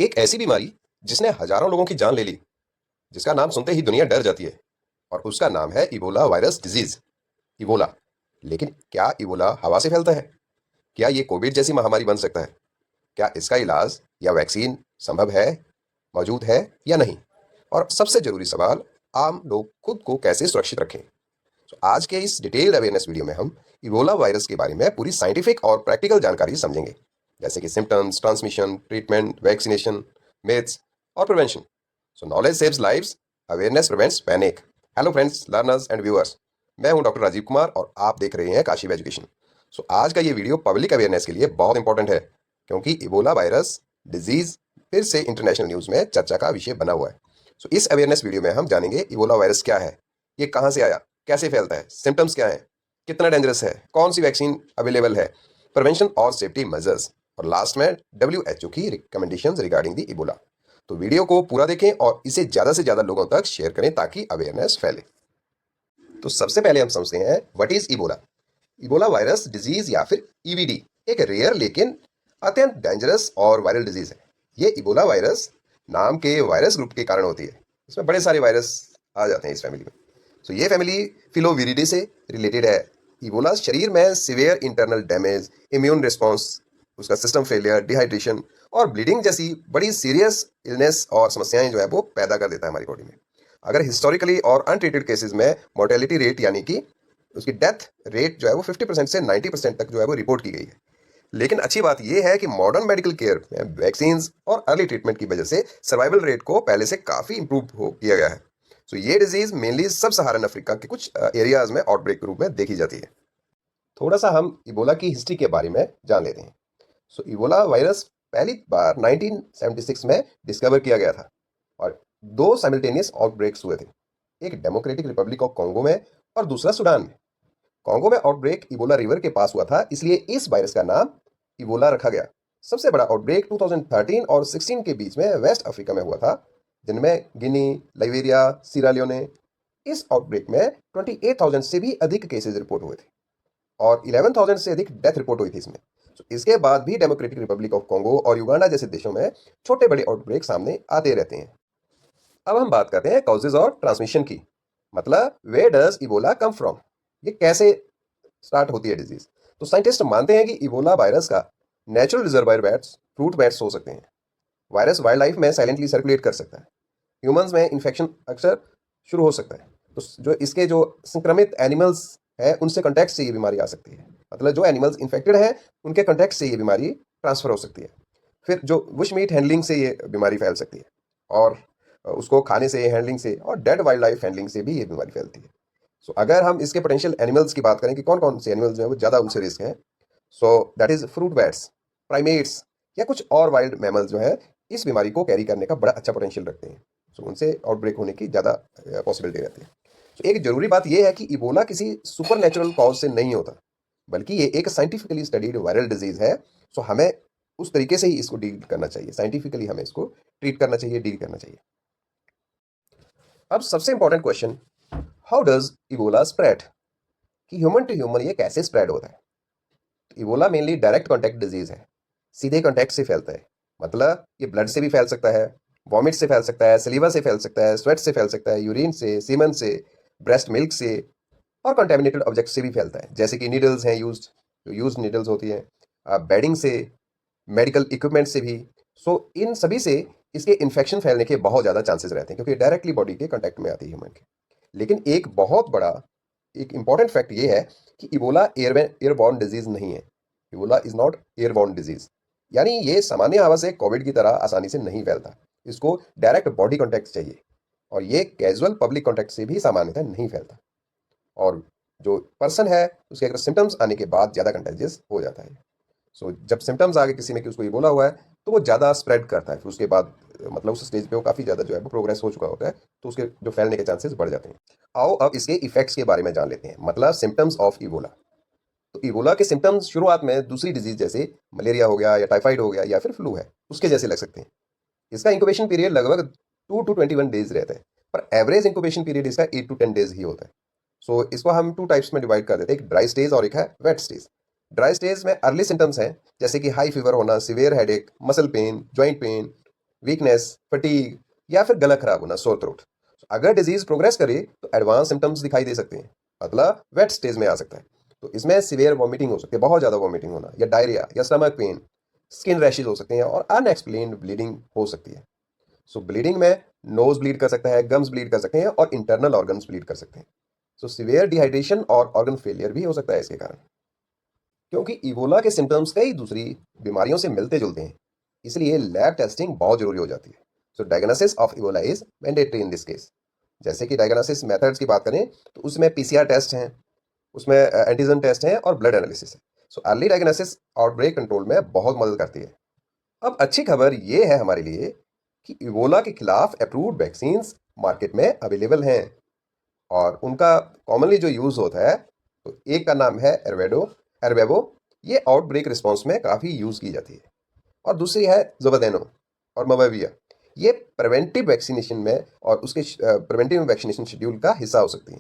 एक ऐसी बीमारी जिसने हजारों लोगों की जान ले ली, जिसका नाम सुनते ही दुनिया डर जाती है और उसका नाम है इबोला वायरस डिजीज। इबोला। लेकिन क्या इबोला हवा से फैलता है? क्या ये कोविड जैसी महामारी बन सकता है? क्या इसका इलाज या वैक्सीन संभव है, मौजूद है या नहीं? और सबसे जरूरी सवाल, आम लोग खुद को कैसे सुरक्षित रखें? तो आज के इस डिटेल्ड अवेयरनेस वीडियो में हम इबोला वायरस के बारे में पूरी साइंटिफिक और प्रैक्टिकल जानकारी समझेंगे, जैसे कि symptoms, transmission, treatment, vaccination, myths और prevention. So knowledge saves lives, awareness prevents panic. Hello friends, learners and viewers, मैं हूं डॉक्टर राजीव कुमार और आप देख रहे हैं काशिव एजुकेशन। सो आज का ये वीडियो पब्लिक अवेयरनेस के लिए बहुत इंपॉर्टेंट है, क्योंकि इबोला वायरस डिजीज फिर से इंटरनेशनल न्यूज़ में चर्चा का विषय बना हुआ है। सो इस अवेयरनेस वीडियो में हम जानेंगे इबोला वायरस क्या है, ये कहाँ से आया, कैसे फैलता है, सिम्टम्स क्या हैं, कितना डेंजरस है, कौन सी वैक्सीन अवेलेबल है, प्रिवेंशन और सेफ्टी मेजर्स, और लास्ट में WHO की रिकमेंडेशंस रिगार्डिंग दी इबोला। तो वीडियो को पूरा देखें और इसे ज़्यादा से ज़्यादा लोगों तक शेयर करें ताकि अवेयरनेस फैले। तो सबसे पहले हम समझते हैं what is Ebola. Ebola virus disease या फिर ईवीडी एक रेयर लेकिन अत्यंत डेंजरस और वायरल डिजीज है। ये इबोला वायरस नाम के वायरस ग्रुप के कारण होती है। इसमें बड़े सारे वायरस आ जाते हैं इस फैमिली में। तो ये फैमिली फिलोविरिडे से रिलेटेड है। इबोला शरीर में severe internal damage, immune response, उसका सिस्टम फेलियर, डिहाइड्रेशन और ब्लीडिंग जैसी बड़ी सीरियस इलनेस और समस्याएं जो है वो पैदा कर देता है हमारी बॉडी में। अगर हिस्टोरिकली और अनट्रीटेड केसेस में मोर्टेलिटी रेट यानी कि उसकी डेथ रेट जो है वो 50% से 90% तक जो है वो रिपोर्ट की गई है। लेकिन अच्छी बात यह है कि मॉडर्न मेडिकल केयर में वैक्सीन और अर्ली ट्रीटमेंट की वजह से सर्वाइवल रेट को पहले से काफ़ी इंप्रूव हो किया गया है। तो ये डिजीज मेनली सब सहारन अफ्रीका के कुछ एरियाज में आउटब्रेक के रूप में देखी जाती है। थोड़ा सा हम इबोला की हिस्ट्री के बारे में जान लेते हैं। सो इबोला वायरस पहली बार 1976 में डिस्कवर किया गया था और दो साइमल्टेनियस आउटब्रेक्स हुए थे, एक डेमोक्रेटिक रिपब्लिक ऑफ कॉन्गो में और दूसरा सूडान में। कॉन्गो में आउटब्रेक इबोला रिवर के पास हुआ था, इसलिए इस वायरस का नाम इबोला रखा गया। सबसे बड़ा आउटब्रेक 2013 और 16 के बीच में वेस्ट अफ्रीका में हुआ था, जिनमें गिनी, लाइबेरिया, सीरा लियोने। इस आउटब्रेक में 28,000 से भी अधिक केसेस रिपोर्ट हुए थे और 11,000 से अधिक डेथ रिपोर्ट हुई थी इसमें। तो इसके बाद भी डेमोक्रेटिक रिपब्लिक ऑफ कॉन्गो और युगांडा जैसे देशों में छोटे बड़े आउटब्रेक सामने आते रहते हैं। अब हम बात करते हैं कॉजेज और ट्रांसमिशन की, मतलब where does Ebola come from, ये कैसे स्टार्ट होती है डिजीज। तो साइंटिस्ट मानते हैं कि इबोला वायरस का natural reservoir bats, fruit bats हो सकते हैं। वायरस वाइल्ड लाइफ में साइलेंटली सर्कुलेट कर सकता है। ह्यूमंस में इन्फेक्शन अक्सर शुरू हो सकता है, तो जो इसके जो संक्रमित एनिमल्स है उनसे कॉन्टैक्ट से ये बीमारी आ सकती है। मतलब जो एनिमल्स इन्फेक्टेड हैं उनके कॉन्टैक्ट से ये बीमारी ट्रांसफर हो सकती है। फिर जो बुश मीट हैंडलिंग से ये बीमारी फैल सकती है और उसको खाने से, हैंडलिंग से और डेड वाइल्ड लाइफ हैंडलिंग से भी ये बीमारी फैलती है। सो अगर हम इसके पोटेंशियल एनिमल्स की बात करें कि कौन कौन से एनिमल्स जो है वो ज़्यादा उनसे रिस्क है, so that is fruit bats, primates या कुछ और वाइल्ड मैमल्स जो है इस बीमारी को कैरी करने का बड़ा अच्छा पोटेंशियल रखते हैं। सो उनसे आउटब्रेक होने की ज़्यादा पॉसिबिलिटी रहती है। तो एक जरूरी बात यह है कि इबोला किसी सुपर नेचुरल कॉज से नहीं होता, बल्कि ये एक साइंटिफिकली स्टडीड वायरल डिजीज है। सो हमें उस तरीके से ही इसको डील करना चाहिए, साइंटिफिकली हमें इसको ट्रीट करना चाहिए, डील करना चाहिए। अब सबसे important question, how does Ebola spread, कि ह्यूमन टू ह्यूमन ये कैसे स्प्रेड होता है। Ebola mainly direct contact disease है, सीधे कॉन्टैक्ट से फैलता है। मतलब ये ब्लड से भी फैल सकता है, वॉमिट से फैल सकता है, सलीवा से फैल सकता है, स्वेट से फैल सकता है, यूरिन से, सीमन से, ब्रेस्ट मिल्क से और कंटेमिनेटेड ऑब्जेक्ट से भी फैलता है, जैसे कि नीडल्स हैं, यूज नीडल्स होती हैं, बेडिंग से, मेडिकल इक्विपमेंट से भी। सो इन सभी से इसके इन्फेक्शन फैलने के बहुत ज़्यादा चांसेस रहते हैं, क्योंकि डायरेक्टली बॉडी के कांटेक्ट में आती है ह्यूमन के। लेकिन एक बहुत बड़ा, एक इंपॉर्टेंट फैक्ट ये है कि इबोला एयरबॉर्न डिजीज नहीं है। Ebola is not airborne disease, यानी ये सामान्य हवा से कोविड की तरह आसानी से नहीं फैलता। इसको डायरेक्ट बॉडी कांटेक्ट चाहिए और ये कैजुअल पब्लिक कांटेक्ट से भी सामान्यतः नहीं फैलता। और जो पर्सन है उसके अगर सिम्टम्स आने के बाद ज़्यादा कंटेजियस हो जाता है। सो जब सिम्टम्स आ गए किसी में कि उसको इबोला हुआ है, तो वो ज़्यादा स्प्रेड करता है। फिर उसके बाद मतलब उस स्टेज पे वो काफ़ी ज़्यादा जो है वो प्रोग्रेस हो चुका होता है, तो उसके जो फैलने के चांसेस बढ़ जाते हैं। आओ अब इसके इफेक्ट्स के बारे में जान लेते हैं, मतलब सिम्टम्स ऑफ इबोला। तो इबोला के सिम्टम्स शुरुआत में दूसरी डिजीज जैसे मलेरिया हो गया या टाइफाइड हो गया या फिर फ्लू है उसके जैसे लग सकते हैं। इसका इंक्यूबेशन पीरियड लगभग 2 to 21 डेज रहता है, पर एवरेज इंक्यूबेशन पीरियड इसका 8 to 10 डेज ही होता है। सो इसको हम टू टाइप्स में डिवाइड कर देते हैं, एक ड्राई स्टेज और एक है वेट स्टेज। ड्राई स्टेज में अर्ली सिम्टम्स हैं, जैसे कि हाई फीवर होना, severe headache, muscle pain, joint pain, weakness, fatigue या फिर गला खराब होना, सोर थ्रोट। अगर डिजीज प्रोग्रेस करे तो एडवांस सिम्टम्स दिखाई दे सकते हैं, मतलब वेट स्टेज में आ सकता है। तो इसमें सीवियर वॉमिटिंग हो सकती है, बहुत ज़्यादा वॉमिटिंग होना, या डायरिया या स्टमक पेन, स्किन रैशेज हो सकते हैं और अनएक्सप्लेन्ड ब्लीडिंग हो सकती है। सो ब्लीडिंग में नोज ब्लीड कर सकता है, गम्स ब्लीड कर सकते हैं और इंटरनल ऑर्गन्स ब्लीड कर सकते हैं। सो सीवियर डिहाइड्रेशन और ऑर्गन फेलियर भी हो सकता है इसके कारण, क्योंकि इबोला के सिम्टम्स कई दूसरी बीमारियों से मिलते जुलते हैं, इसलिए लैब टेस्टिंग बहुत जरूरी हो जाती है। So diagnosis of Ebola is mandatory in this case. जैसे कि डायग्नोसिस मेथड्स की बात करें तो उसमें पीसीआर टेस्ट हैं, उसमें एंटीजन टेस्ट हैं और ब्लड एनालिसिस है। So early diagnosis outbreak control में बहुत मदद करती है। अब अच्छी खबर ये है हमारे लिए कि इबोला के खिलाफ अप्रूव्ड वैक्सीन मार्केट में अवेलेबल हैं, और उनका कॉमनली जो यूज़ होता है, तो एक का नाम है एरवेबो। ये आउटब्रेक रिस्पॉन्स में काफ़ी यूज़ की जाती है, और दूसरी है ज़ोबदेनो और मवाविया। ये प्रिवेंटिव वैक्सीनेशन में और उसके प्रिवेंटिव वैक्सीनेशन शेड्यूल का हिस्सा हो सकती है।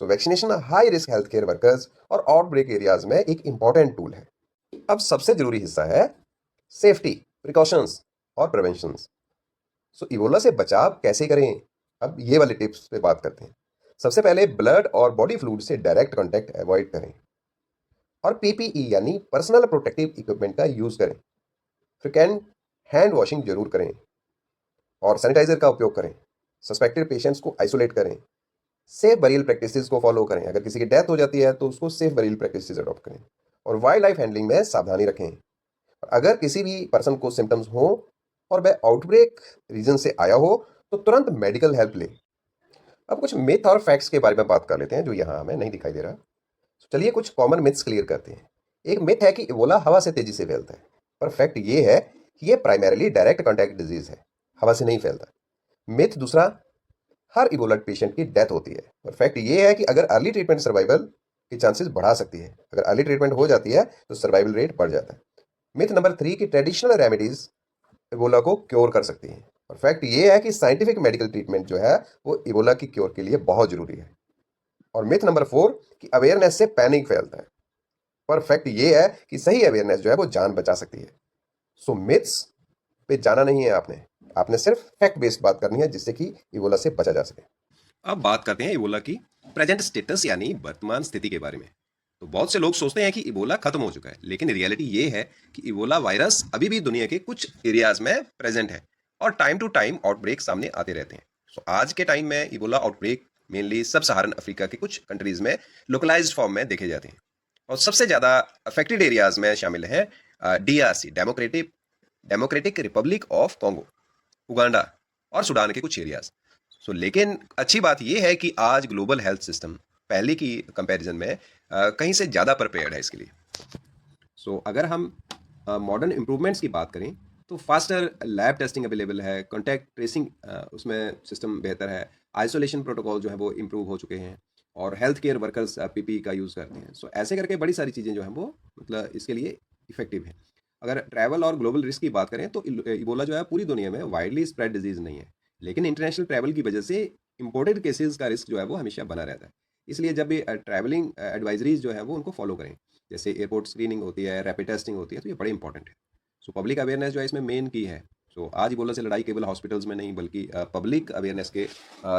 So vaccination high risk health care workers और आउटब्रेक एरियाज में एक इंपॉर्टेंट टूल है। अब सबसे जरूरी हिस्सा है सेफ्टी प्रिकॉशंस और प्रिवेंशंस। सो इबोला से बचाव कैसे करें, अब ये वाले टिप्स पे बात करते हैं। सबसे पहले ब्लड और बॉडी फ्लूइड से डायरेक्ट कांटेक्ट अवॉइड करें, और पीपीई यानी पर्सनल प्रोटेक्टिव इक्विपमेंट का यूज़ करें। फ्रिक्वेंट हैंड वॉशिंग जरूर करें और सैनिटाइजर का उपयोग करें। सस्पेक्टेड पेशेंट्स को आइसोलेट करें। सेफ बरियल प्रैक्टिसेस को फॉलो करें, अगर किसी की डेथ हो जाती है तो उसको सेफ बरियल प्रैक्टिसेस अडॉप्ट करें, और वाइल्ड लाइफ हैंडलिंग में सावधानी रखें। अगर किसी भी पर्सन को सिम्टम्स हो और वह आउटब्रेक रीजन से आया हो तो तुरंत मेडिकल हेल्प लें। अब कुछ मिथ और फैक्ट्स के बारे में बात कर लेते हैं जो यहाँ हमें नहीं दिखाई दे रहा। तो चलिए कुछ कॉमन मिथ्स क्लियर करते हैं। एक मिथ है कि इबोला हवा से तेजी से फैलता है, पर फैक्ट ये है कि ये प्राइमरीली डायरेक्ट कॉन्टैक्ट डिजीज है, हवा से नहीं फैलता। मिथ दूसरा, हर इबोला पेशेंट की डेथ होती है, और फैक्ट ये है कि अगर अर्ली ट्रीटमेंट सर्वाइवल के चांसेस बढ़ा सकती है, अगर अर्ली ट्रीटमेंट हो जाती है तो सर्वाइवल रेट बढ़ जाता है। मिथ नंबर 3 की ट्रेडिशनल रेमेडीज इबोला को क्योर कर सकती हैं, और फैक्ट ये है कि साइंटिफिक मेडिकल ट्रीटमेंट जो है वो इबोला की क्योर के लिए बहुत जरूरी है। और मिथ नंबर 4 कि अवेयरनेस से पैनिक फैलता है, पर फैक्ट ये है कि सही अवेयरनेस जो है वो जान बचा सकती है। सो मिथ्स पे जाना नहीं है आपने, आपने सिर्फ फैक्ट बेस्ड बात करनी है जिससे कि इबोला से बचा जा सके। अब बात करते हैं इबोला की प्रेजेंट स्टेटस यानी वर्तमान स्थिति के बारे में। तो बहुत से लोग सोचते हैं कि इबोला खत्म हो चुका है, लेकिन रियलिटी ये है कि इबोला वायरस अभी भी दुनिया के कुछ एरियाज में प्रेजेंट है, और टाइम टू टाइम आउटब्रेक सामने आते रहते हैं। सो आज के टाइम में इबोला आउटब्रेक मेनली सब सहारन अफ्रीका के कुछ कंट्रीज में लोकलाइज्ड फॉर्म में देखे जाते हैं, और सबसे ज़्यादा अफेक्टेड एरियाज में शामिल है DRC, democratic Republic of Congo, Uganda और सूडान के कुछ एरियाज। लेकिन अच्छी बात यह है कि आज ग्लोबल हेल्थ सिस्टम पहले की कंपैरिजन में कहीं से ज़्यादा प्रिपेयर्ड है इसके लिए। अगर हम मॉडर्न इम्प्रूवमेंट्स की बात करें तो फास्टर लैब टेस्टिंग अवेलेबल है, कॉन्टैक्ट ट्रेसिंग उसमें सिस्टम बेहतर है, आइसोलेशन प्रोटोकॉल जो है वो इम्प्रूव हो चुके हैं, और हेल्थ केयर वर्कर्स पीपी का यूज़ करते हैं। ऐसे करके बड़ी सारी चीज़ें जो हैं वो मतलब इसके लिए इफेक्टिव है। अगर ट्रैवल और ग्लोबल रिस्क की बात करें तो इबोला जो है पूरी दुनिया में वाइडली स्प्रेड डिजीज़ नहीं है, लेकिन इंटरनेशनल ट्रैवल की वजह से इंपोर्टेड केसेस का रिस्क जो है वो हमेशा बना रहता है। इसलिए जब भी ट्रैवलिंग एडवाइजरीज जो है वो उनको फॉलो करें, जैसे एयरपोर्ट स्क्रीनिंग होती है, रैपिड टेस्टिंग होती है, तो ये बड़े इंपॉर्टेंट है। पब्लिक अवेयरनेस जो है इसमें मेन की है। आज इबोला से लड़ाई केवल हॉस्पिटल्स में नहीं बल्कि पब्लिक अवेयरनेस के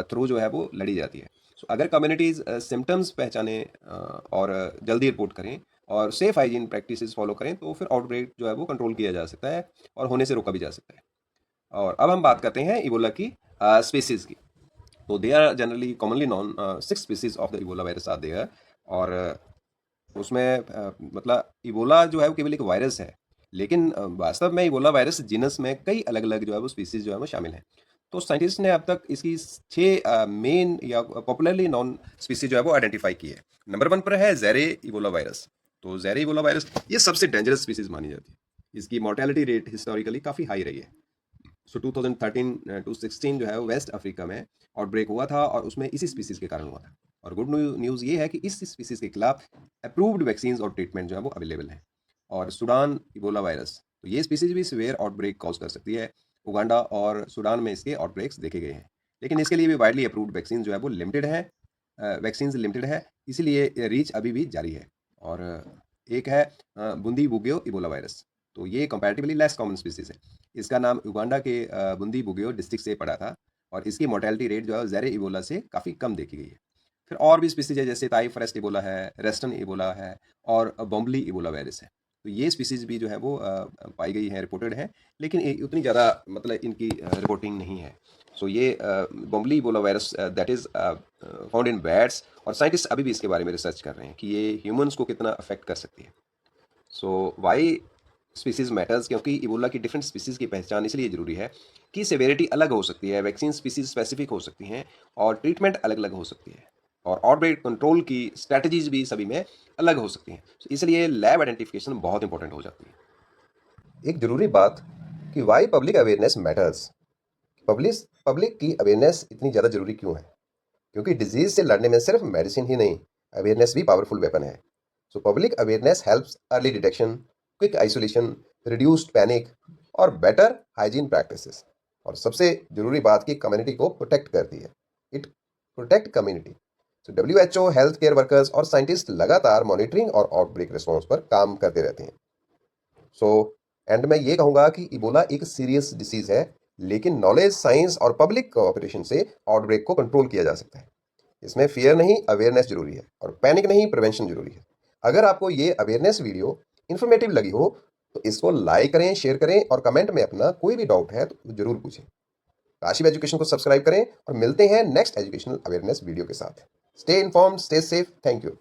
थ्रू जो है वो लड़ी जाती है। अगर कम्युनिटीज़ सिम्टम्स पहचाने और जल्दी रिपोर्ट करें और सेफ हाइजीन प्रैक्टिसेस फॉलो करें तो फिर आउटब्रेक जो है वो कंट्रोल किया जा सकता है और होने से रोका भी जा सकता है। और अब हम बात करते हैं इबोला की स्पीसीज़ की। तो they are generally commonly known 6 species of the Ebola virus are there, और उसमें मतलब इबोला जो है वो केवल एक वायरस है, लेकिन वास्तव में इबोला वायरस जीनस में कई अलग अलग जो है वो स्पीसीज जो है वो शामिल हैं। तो साइंटिस्ट ने अब तक इसकी 6 मेन या पॉपुलरली नॉन स्पीसीज जो है वो आइडेंटिफाई की है। नंबर 1 पर है ज़ेरे इबोला वायरस। तो ज़ेरे इबोला वायरस ये सबसे डेंजरस स्पीसीज मानी जाती है। इसकी मोर्टेलिटी रेट हिस्टोरिकली काफ़ी हाई रही है। 2013 टू 16 जो है वो वेस्ट अफ्रीका में आउटब्रेक हुआ था, और उसमें इसी स्पीसीज के कारण हुआ था। और गुड न्यूज़ ये है कि इस स्पीसीज के खिलाफ अप्रूव्ड वैक्सीन और ट्रीटमेंट जो है वो अवेलेबल है। और सूडान इबोला वायरस, तो ये स्पीसीज भी सीवियर आउटब्रेक कॉज कर सकती है। उगांडा और सूडान में इसके आउटब्रेक्स देखे गए हैं, लेकिन इसके लिए भी वाइडली अप्रूव्ड वैक्सीन जो है वो लिमिटेड है, इसीलिए रीच अभी भी जारी है। और एक है बूंदी बुगियो इबोला वायरस। तो ये कंपैरेटिवली लेस कॉमन स्पीसीज है। इसका नाम युगांडा के बुंदी बुगियो डिस्ट्रिक्ट से पड़ा था और इसकी मोर्टेलिटी रेट जो है ज़ेरे इबोला से काफ़ी कम देखी गई है। फिर और भी स्पीसीज है, जैसे ताई फॉरेस्ट इबोला है, रेस्टर्न इबोला है और बॉम्बली इबोला वायरस है। तो ये स्पीसीज भी जो है वो पाई गई हैं, रिपोर्टेड हैं, लेकिन उतनी ज़्यादा मतलब इनकी रिपोर्टिंग नहीं है। सो ये Bombali Ebola virus that is found in bats, और साइंटिस्ट अभी भी इसके बारे में रिसर्च कर रहे हैं कि ये ह्यूमंस को कितना अफेक्ट कर सकती है। सो वाई स्पीसीज मैटर्स, क्योंकि इबोला की डिफरेंट स्पीसीज की पहचान इसलिए ज़रूरी है कि सेवेरिटी अलग हो सकती है, वैक्सीन स्पीसीज स्पेसिफिक हो सकती हैं और ट्रीटमेंट अलग अलग हो सकती है, और आउटब्रेक कंट्रोल की स्ट्रैटेजीज भी सभी में अलग हो सकती हैं। इसलिए लैब आइडेंटिफिकेशन बहुत इंपॉर्टेंट हो जाती है। एक ज़रूरी बात कि why public awareness matters, public की अवेयरनेस इतनी ज़्यादा ज़रूरी क्यों है? क्योंकि डिजीज से लड़ने में सिर्फ मेडिसिन ही नहीं, अवेयरनेस भी पावरफुल वेपन है। So public awareness helps early detection, quick isolation, reduced panic और बेटर हाइजीन प्रैक्टिसेस। और सबसे जरूरी बात कि कम्युनिटी को प्रोटेक्ट करती है। It protect community. So WHO, health care workers और साइंटिस्ट लगातार मॉनिटरिंग और आउटब्रेक रिस्पॉन्स पर काम करते रहते हैं। सो एंड में ये कहूँगा कि इबोला एक सीरियस डिसीज है, लेकिन नॉलेज, साइंस और पब्लिक कोऑपरेशन से आउटब्रेक को कंट्रोल किया जा सकता है। इसमें फियर नहीं, अवेयरनेस जरूरी है, और पैनिक नहीं, प्रिवेंशन जरूरी है। अगर आपको ये अवेयरनेस वीडियो इन्फॉर्मेटिव लगी हो तो इसको लाइक करें, शेयर करें और कमेंट में अपना कोई भी डाउट है तो जरूर पूछें। काशिब एजुकेशन को सब्सक्राइब करें और मिलते हैं नेक्स्ट एजुकेशनल अवेयरनेस वीडियो के साथ। Stay informed, stay safe. Thank you.